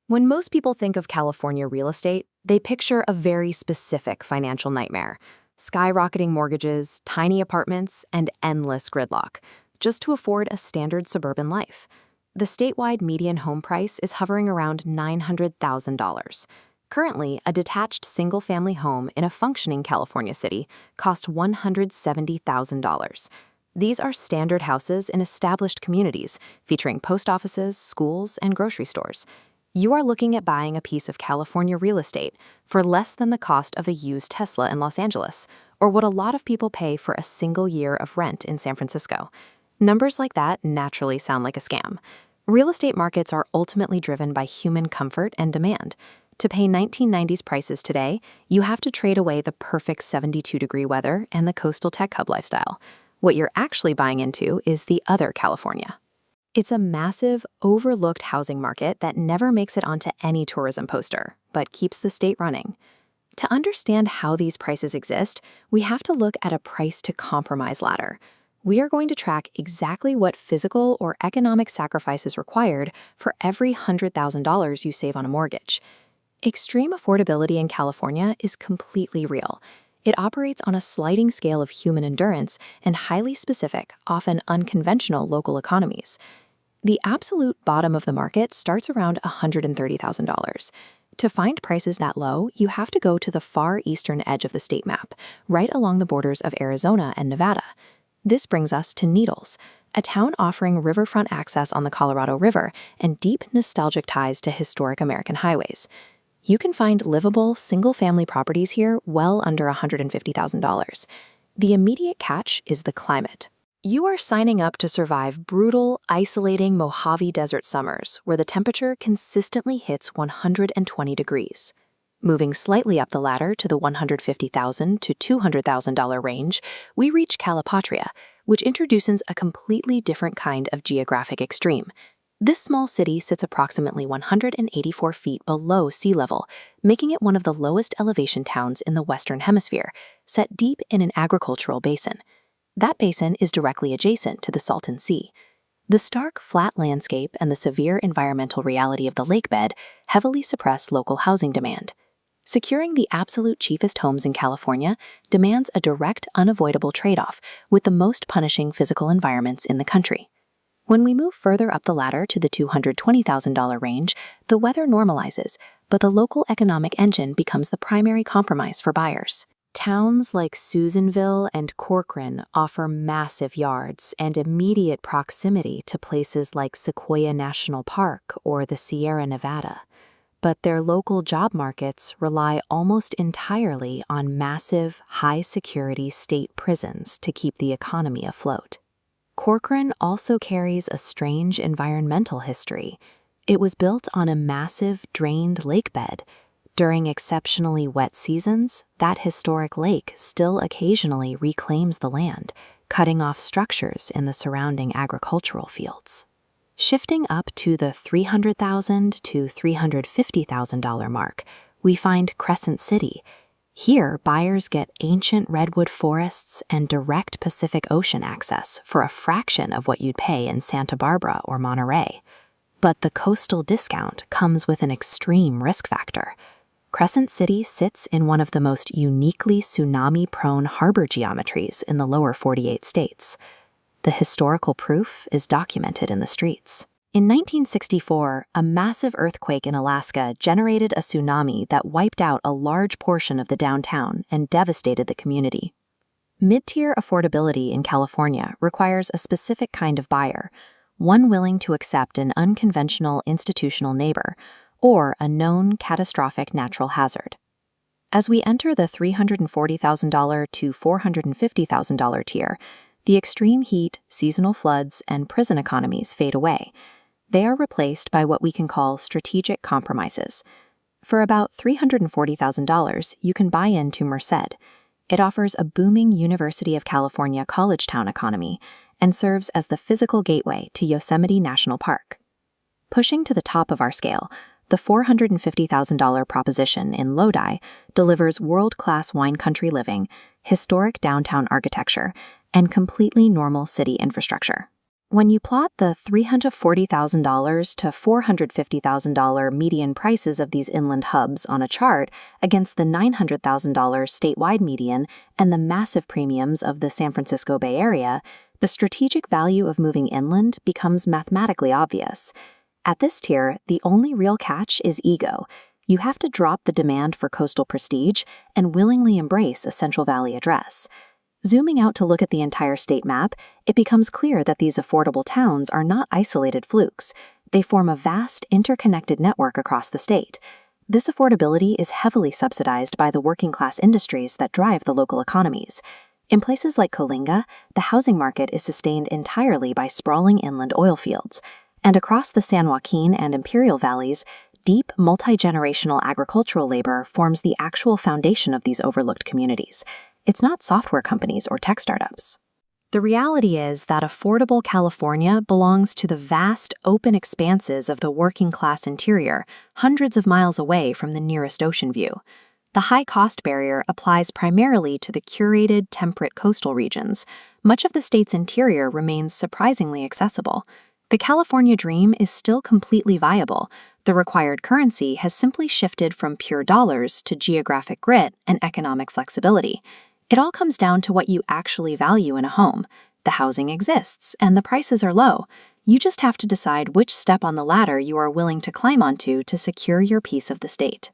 When most people think of California real estate, they picture a very specific financial nightmare: skyrocketing mortgages, tiny apartments, and endless gridlock, just to afford a standard suburban life. The statewide median home price is hovering around $900,000. Currently, a detached single-family home in a functioning California city costs $170,000. These are standard houses in established communities, featuring post offices, schools, and grocery stores. You are looking at buying a piece of California real estate for less than the cost of a used Tesla in Los Angeles, or what a lot of people pay for a single year of rent in San Francisco. Numbers like that naturally sound like a scam. Real estate markets are ultimately driven by human comfort and demand. To pay 1990s prices today, you have to trade away the perfect 72-degree weather and the coastal tech hub lifestyle. What you're actually buying into is the other California. It's a massive, overlooked housing market that never makes it onto any tourism poster, but keeps the state running. To understand how these prices exist, we have to look at a price-to-compromise ladder. We are going to track exactly what physical or economic sacrifice is required for every $100,000 you save on a mortgage. Extreme affordability in California is completely real. It operates on a sliding scale of human endurance and highly specific, often unconventional local economies. The absolute bottom of the market starts around $130,000. To find prices that low, you have to go to the far eastern edge of the state map, right along the borders of Arizona and Nevada. This brings us to Needles, a town offering riverfront access on the Colorado River and deep nostalgic ties to historic American highways. You can find livable, single-family properties here well under $150,000. The immediate catch is the climate. You are signing up to survive brutal, isolating Mojave Desert summers where the temperature consistently hits 120 degrees. Moving slightly up the ladder to the $150,000 to $200,000 range, we reach Calipatria, which introduces a completely different kind of geographic extreme. This small city sits approximately 184 feet below sea level, making it one of the lowest elevation towns in the Western Hemisphere, set deep in an agricultural basin. That basin is directly adjacent to the Salton Sea. The stark, flat landscape and the severe environmental reality of the lakebed heavily suppress local housing demand. Securing the absolute cheapest homes in California demands a direct, unavoidable trade-off with the most punishing physical environments in the country. When we move further up the ladder to the $220,000 range, the weather normalizes, but the local economic engine becomes the primary compromise for buyers. Towns like Susanville and Corcoran offer massive yards and immediate proximity to places like Sequoia National Park or the Sierra Nevada. But their local job markets rely almost entirely on massive, high-security state prisons to keep the economy afloat. Corcoran also carries a strange environmental history. It was built on a massive, drained lakebed. During exceptionally wet seasons, that historic lake still occasionally reclaims the land, cutting off structures in the surrounding agricultural fields. Shifting up to the $300,000 to $350,000 mark, we find Crescent City. Here, buyers get ancient redwood forests and direct Pacific Ocean access for a fraction of what you'd pay in Santa Barbara or Monterey. But the coastal discount comes with an extreme risk factor. Crescent City sits in one of the most uniquely tsunami-prone harbor geometries in the lower 48 states. The historical proof is documented in the streets. In 1964, a massive earthquake in Alaska generated a tsunami that wiped out a large portion of the downtown and devastated the community. Mid-tier affordability in California requires a specific kind of buyer, one willing to accept an unconventional institutional neighbor or a known catastrophic natural hazard. As we enter the $340,000 to $450,000 tier, the extreme heat, seasonal floods, and prison economies fade away. They are replaced by what we can call strategic compromises. For about $340,000, you can buy into Merced. It offers a booming University of California college town economy and serves as the physical gateway to Yosemite National Park. Pushing to the top of our scale, the $450,000 proposition in Lodi delivers world-class wine country living, historic downtown architecture, and completely normal city infrastructure. When you plot the $340,000 to $450,000 median prices of these inland hubs on a chart against the $900,000 statewide median and the massive premiums of the San Francisco Bay Area, the strategic value of moving inland becomes mathematically obvious. At this tier, the only real catch is ego. You have to drop the demand for coastal prestige and willingly embrace a Central Valley address. Zooming out to look at the entire state map, it becomes clear that these affordable towns are not isolated flukes. They form a vast, interconnected network across the state. This affordability is heavily subsidized by the working-class industries that drive the local economies. In places like Coalinga, the housing market is sustained entirely by sprawling inland oil fields. And across the San Joaquin and Imperial Valleys, deep, multi-generational agricultural labor forms the actual foundation of these overlooked communities. It's not software companies or tech startups. The reality is that affordable California belongs to the vast, open expanses of the working-class interior, hundreds of miles away from the nearest ocean view. The high-cost barrier applies primarily to the curated, temperate coastal regions. Much of the state's interior remains surprisingly accessible. The California dream is still completely viable. The required currency has simply shifted from pure dollars to geographic grit and economic flexibility. It all comes down to what you actually value in a home. The housing exists, and the prices are low. You just have to decide which step on the ladder you are willing to climb onto to secure your piece of the state.